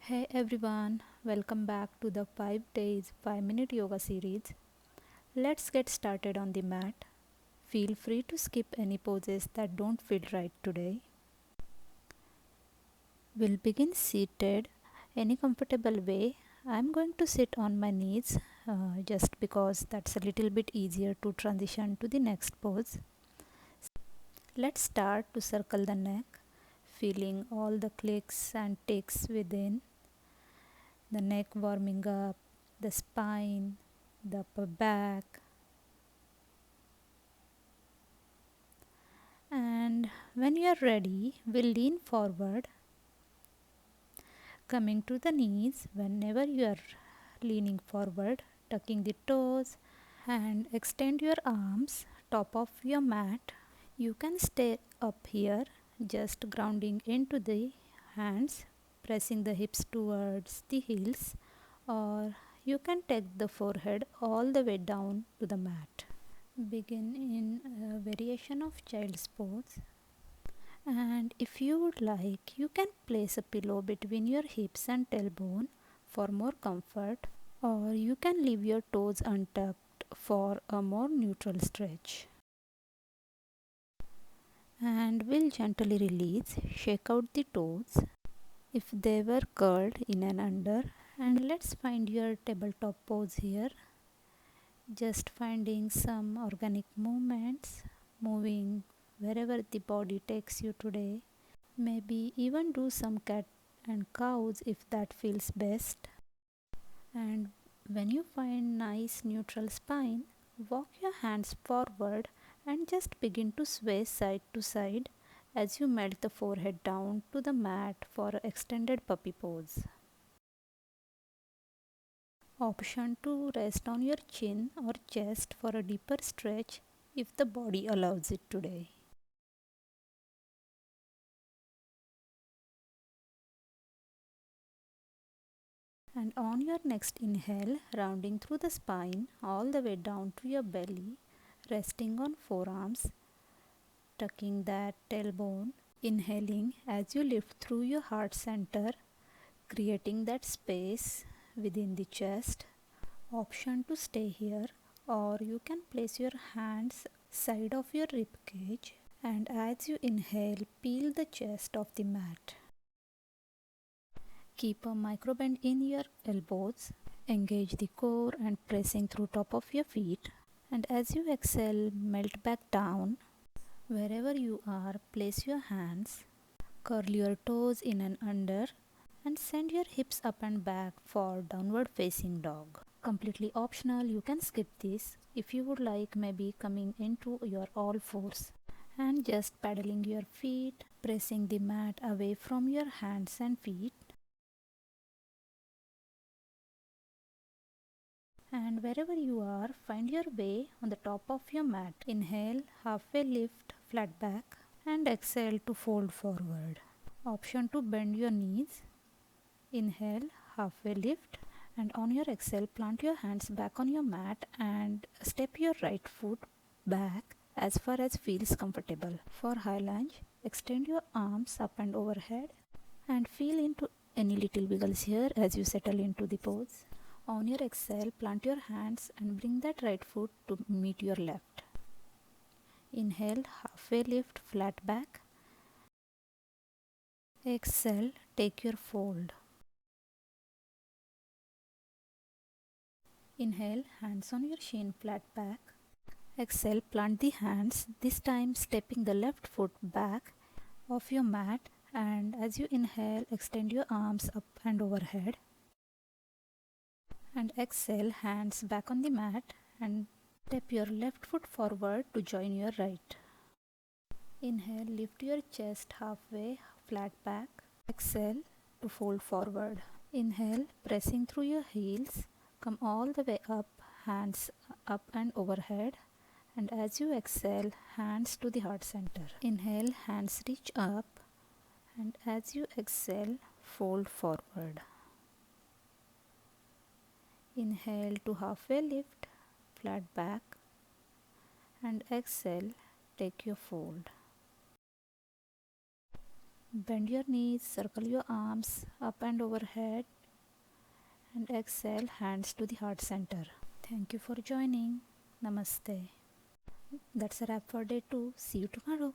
Hey everyone, welcome back to the 5 days 5 minute yoga series. Let's get started on the mat. Feel free to skip any poses that don't feel right today. We'll begin seated, any comfortable way. I'm going to sit on my knees just because that's a little bit easier to transition to the next pose. Let's start to circle the neck, feeling all the clicks and ticks within. The neck warming up, the spine, the upper back. And when you are ready, we'll lean forward, coming to the knees whenever you are leaning forward, tucking the toes and extend your arms top of your mat. You can stay up here, just grounding into the hands, pressing the hips towards the heels, or you can take the forehead all the way down to the mat. Begin in a variation of child's pose. And if you would like, you can place a pillow between your hips and tailbone for more comfort, or you can leave your toes untucked for a more neutral stretch. And we'll gently release, shake out the toes if they were curled in and under, and let's find your tabletop pose here. Just finding some organic movements, moving wherever the body takes you today. Maybe even do some cat and cows if that feels best. And when you find nice neutral spine, walk your hands forward and just begin to sway side to side as you melt the forehead down to the mat for an extended puppy pose. Option to rest on your chin or chest for a deeper stretch if the body allows it today. And on your next inhale, rounding through the spine all the way down to your belly, resting on forearms, tucking that tailbone, inhaling as you lift through your heart center, creating that space within the chest. Option to stay here, or you can place your hands side of your rib cage, and as you inhale, peel the chest of the mat. Keep a micro bend in your elbows, engage the core and pressing through top of your feet, and as you exhale, melt back down. Wherever you are, place your hands, curl your toes in and under, and send your hips up and back for downward facing dog. Completely optional, you can skip this if you would like, maybe coming into your all fours and just paddling your feet, pressing the mat away from your hands and feet. And wherever you are, find your way on the top of your mat. Inhale, halfway lift, flat back, and exhale to fold forward. Option to bend your knees. Inhale, halfway lift, and on your exhale, plant your hands back on your mat and step your right foot back as far as feels comfortable. For high lunge, extend your arms up and overhead and feel into any little wiggles here as you settle into the pose. On your exhale, plant your hands and bring that right foot to meet your left. Inhale, halfway lift, flat back. Exhale, take your fold. Inhale, hands on your shin, flat back. Exhale, plant the hands, this time stepping the left foot back off your mat, and as you inhale, extend your arms up and overhead. And exhale, hands back on the mat and step your left foot forward to join your right. Inhale, lift your chest halfway, flat back. Exhale to fold forward. Inhale, pressing through your heels, come all the way up, hands up and overhead. And as you exhale, hands to the heart center. Inhale, hands reach up, and as you exhale, fold forward. Inhale to halfway lift, flat back, and exhale, take your fold. Bend your knees, circle your arms up and overhead, and exhale, hands to the heart center. Thank you for joining. Namaste. That's a wrap for day 2. See you tomorrow.